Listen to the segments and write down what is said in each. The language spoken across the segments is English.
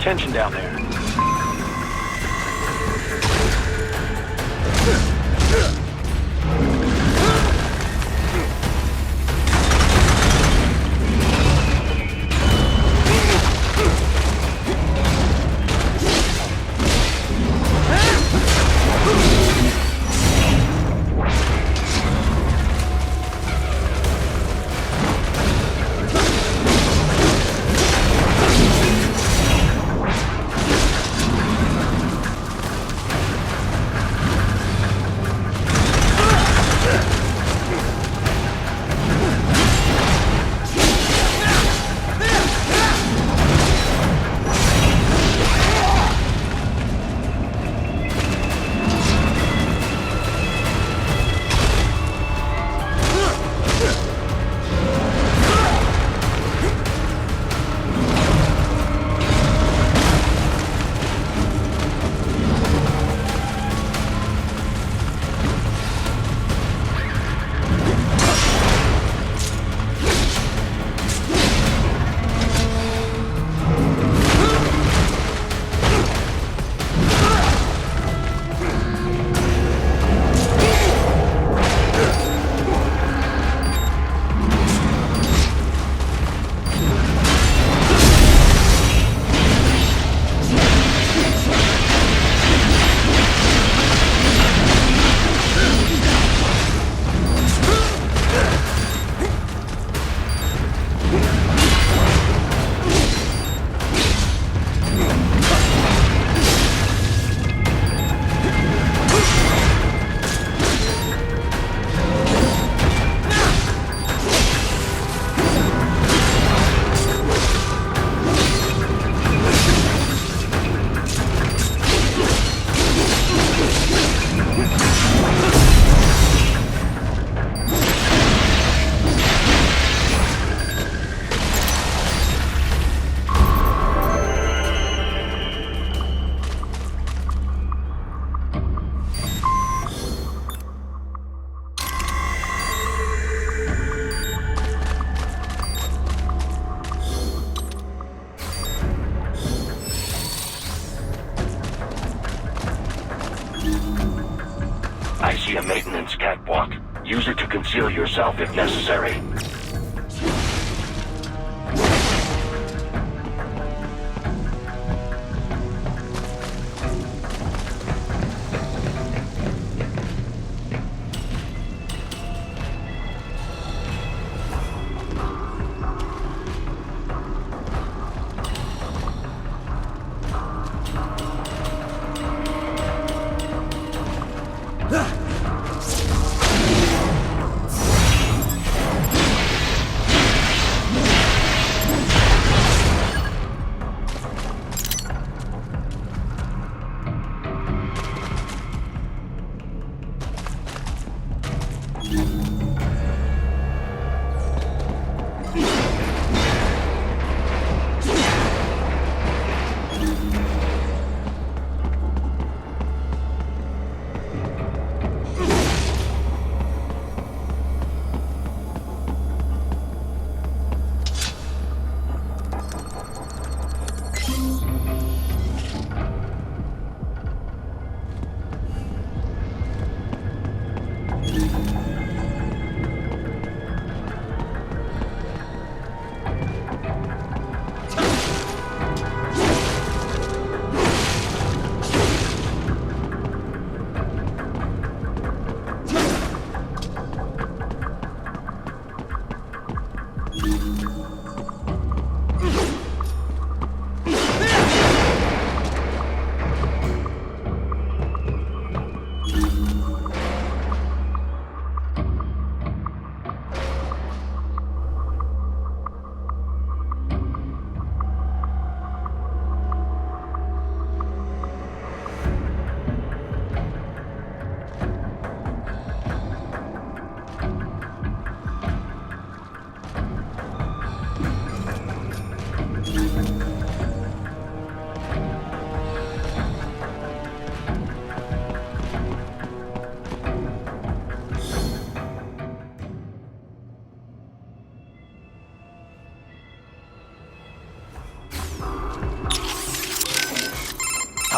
attention down there. I see a maintenance catwalk. Use it to conceal yourself if necessary.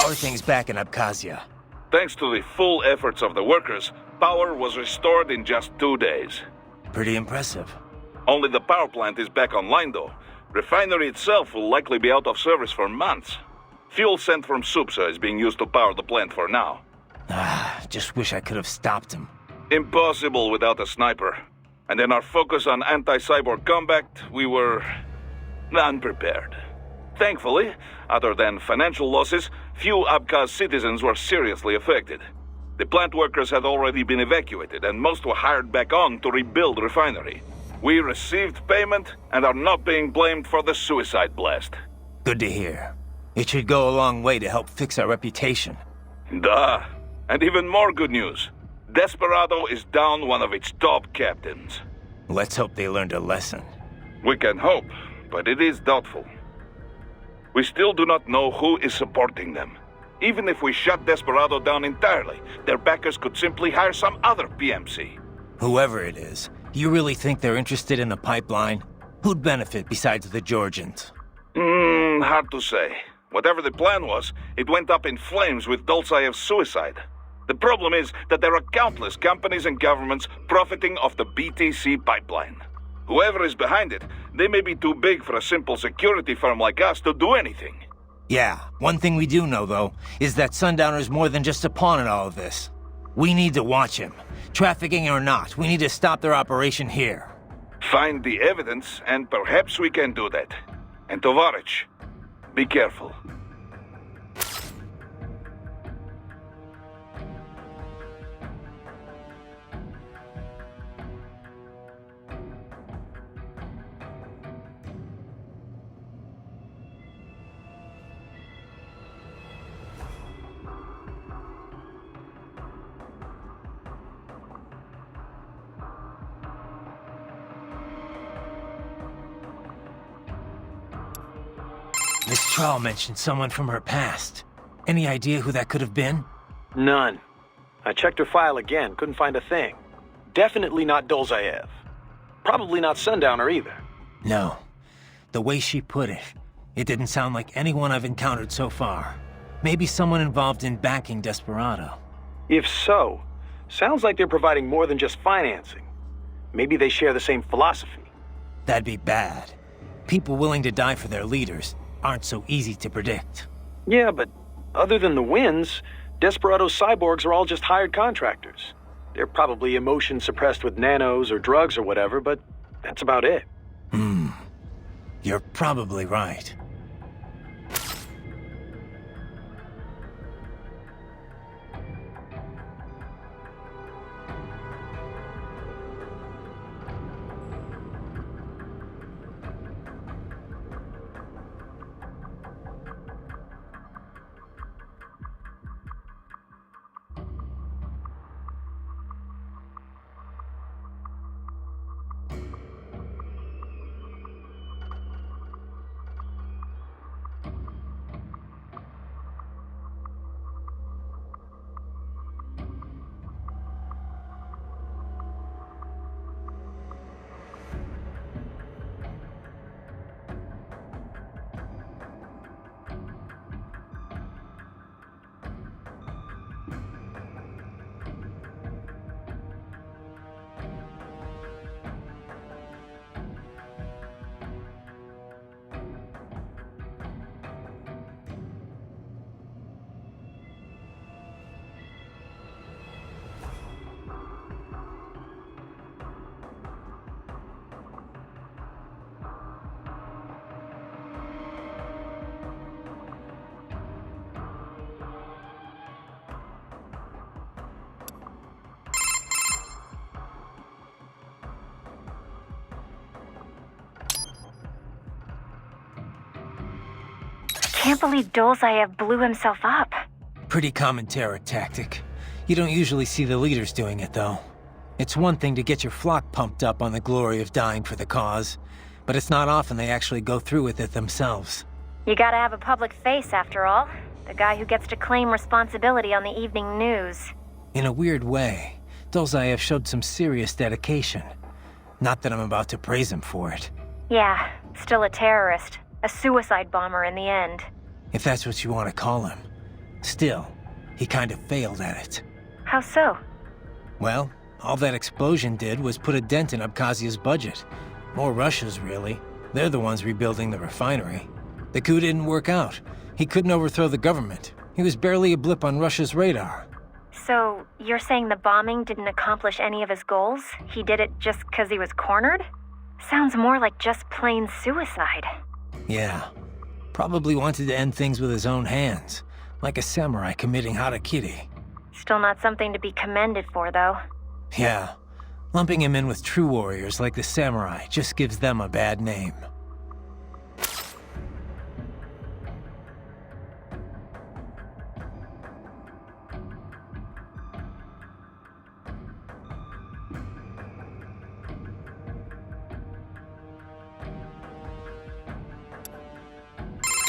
How are things back in Abkhazia? Thanks to the full efforts of the workers, power was restored in just 2 days. Pretty impressive. Only the power plant is back online though. Refinery itself will likely be out of service for months. Fuel sent from Supsa is being used to power the plant for now. Just wish I could have stopped him. Impossible without a sniper. And in our focus on anti-cyborg combat, we were unprepared. Thankfully, other than financial losses, few Abkhaz citizens were seriously affected. The plant workers had already been evacuated, and most were hired back on to rebuild refinery. We received payment and are not being blamed for the suicide blast. Good to hear. It should go a long way to help fix our reputation. Duh. And even more good news. Desperado is down one of its top captains. Let's hope they learned a lesson. We can hope, but it is doubtful. We still do not know who is supporting them. Even if we shut Desperado down entirely, their backers could simply hire some other PMC. Whoever it is, do you really think they're interested in the pipeline? Who'd benefit besides the Georgians? Hard to say. Whatever the plan was, it went up in flames with Dolzaev's suicide. The problem is that there are countless companies and governments profiting off the BTC pipeline. Whoever is behind it, they may be too big for a simple security firm like us to do anything. Yeah, one thing we do know, though, is that Sundowner's more than just a pawn in all of this. We need to watch him. Trafficking or not, we need to stop their operation here. Find the evidence, and perhaps we can do that. And Tovarich, be careful. Miss Trawl mentioned someone from her past. Any idea who that could have been? None. I checked her file again, couldn't find a thing. Definitely not Dolzaev. Probably not Sundowner either. No. The way she put it, it didn't sound like anyone I've encountered so far. Maybe someone involved in backing Desperado. If so, sounds like they're providing more than just financing. Maybe they share the same philosophy. That'd be bad. People willing to die for their leaders aren't so easy to predict. Yeah, but other than the wins, Desperado's cyborgs are all just hired contractors. They're probably emotion suppressed with nanos or drugs or whatever, but that's about it. You're probably right. Can't believe Dolzaev blew himself up. Pretty common terror tactic. You don't usually see the leaders doing it, though. It's one thing to get your flock pumped up on the glory of dying for the cause, but it's not often they actually go through with it themselves. You gotta have a public face, after all. The guy who gets to claim responsibility on the evening news. In a weird way, Dolzaev showed some serious dedication. Not that I'm about to praise him for it. Yeah, still a terrorist. A suicide bomber in the end. If that's what you want to call him. Still, he kind of failed at it. How so? Well, all that explosion did was put a dent in Abkhazia's budget. More Russia's, really. They're the ones rebuilding the refinery. The coup didn't work out. He couldn't overthrow the government. He was barely a blip on Russia's radar. So, you're saying the bombing didn't accomplish any of his goals? He did it just because he was cornered? Sounds more like just plain suicide. Yeah. Probably wanted to end things with his own hands. Like a samurai committing harakiri. Still not something to be commended for, though. Yeah. Lumping him in with true warriors like the samurai just gives them a bad name.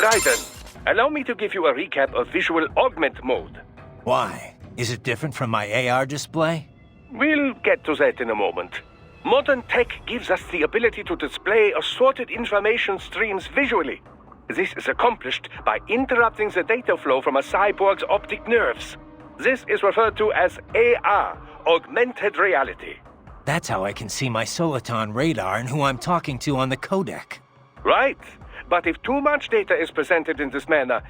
Right then, allow me to give you a recap of visual augment mode. Why? Is it different from my AR display? We'll get to that in a moment. Modern tech gives us the ability to display assorted information streams visually. This is accomplished by interrupting the data flow from a cyborg's optic nerves. This is referred to as AR, augmented reality. That's how I can see my Soliton radar and who I'm talking to on the codec. Right, but if too much data is presented in this manner,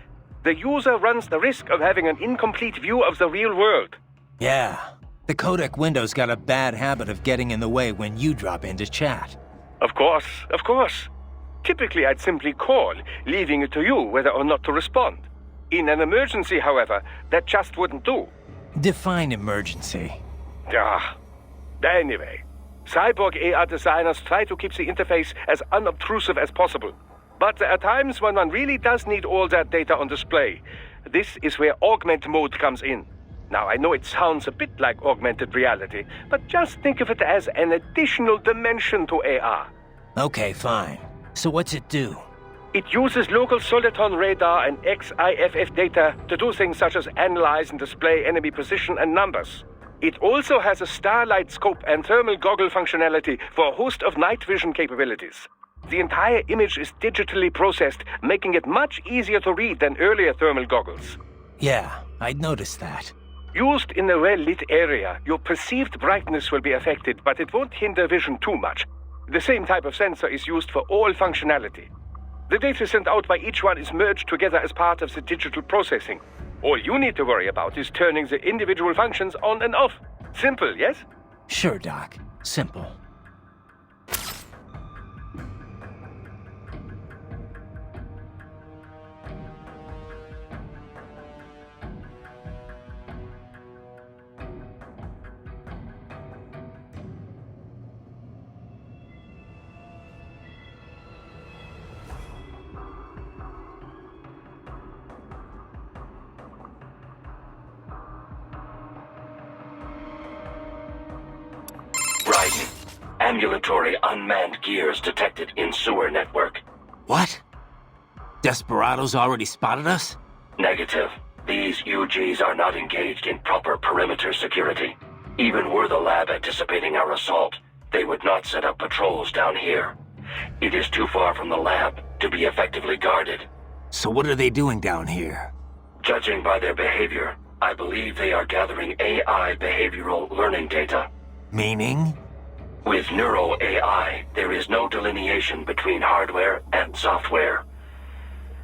the user runs the risk of having an incomplete view of the real world. Yeah. The codec window's got a bad habit of getting in the way when you drop in to chat. Of course, of course. Typically, I'd simply call, leaving it to you whether or not to respond. In an emergency, however, that just wouldn't do. Define emergency. Anyway, cyborg AR designers try to keep the interface as unobtrusive as possible. But there are times when one really does need all that data on display. This is where augment mode comes in. Now, I know it sounds a bit like augmented reality, but just think of it as an additional dimension to AR. Okay, fine. So what's it do? It uses local Soliton radar and XIFF data to do things such as analyze and display enemy position and numbers. It also has a starlight scope and thermal goggle functionality for a host of night vision capabilities. The entire image is digitally processed, making it much easier to read than earlier thermal goggles. Yeah, I'd noticed that. Used in a well-lit area, your perceived brightness will be affected, but it won't hinder vision too much. The same type of sensor is used for all functionality. The data sent out by each one is merged together as part of the digital processing. All you need to worry about is turning the individual functions on and off. Simple, yes? Sure, Doc. Simple. Ambulatory unmanned gears detected in sewer network. What? Desperados already spotted us? Negative. These UGs are not engaged in proper perimeter security. Even were the lab anticipating our assault, they would not set up patrols down here. It is too far from the lab to be effectively guarded. So what are they doing down here? Judging by their behavior, I believe they are gathering AI behavioral learning data. Meaning? With Neuro AI, there is no delineation between hardware and software.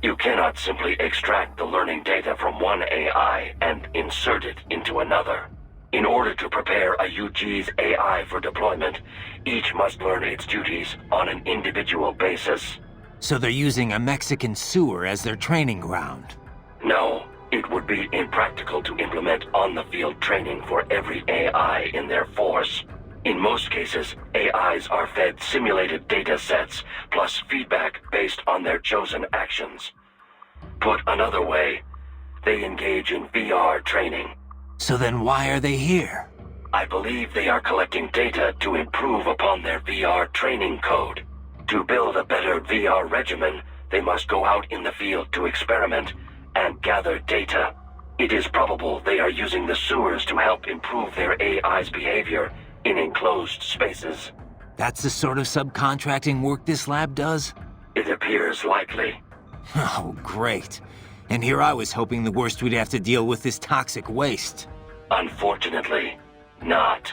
You cannot simply extract the learning data from one AI and insert it into another. In order to prepare a UG's AI for deployment, each must learn its duties on an individual basis. So they're using a Mexican sewer as their training ground? No, it would be impractical to implement on-the-field training for every AI in their force. In most cases, AIs are fed simulated data sets, plus feedback based on their chosen actions. Put another way, they engage in VR training. So then why are they here? I believe they are collecting data to improve upon their VR training code. To build a better VR regimen, they must go out in the field to experiment and gather data. It is probable they are using the sewers to help improve their AI's behavior in enclosed spaces. That's the sort of subcontracting work this lab does? It appears likely. Oh, great. And here I was hoping the worst we'd have to deal with is toxic waste. Unfortunately, not.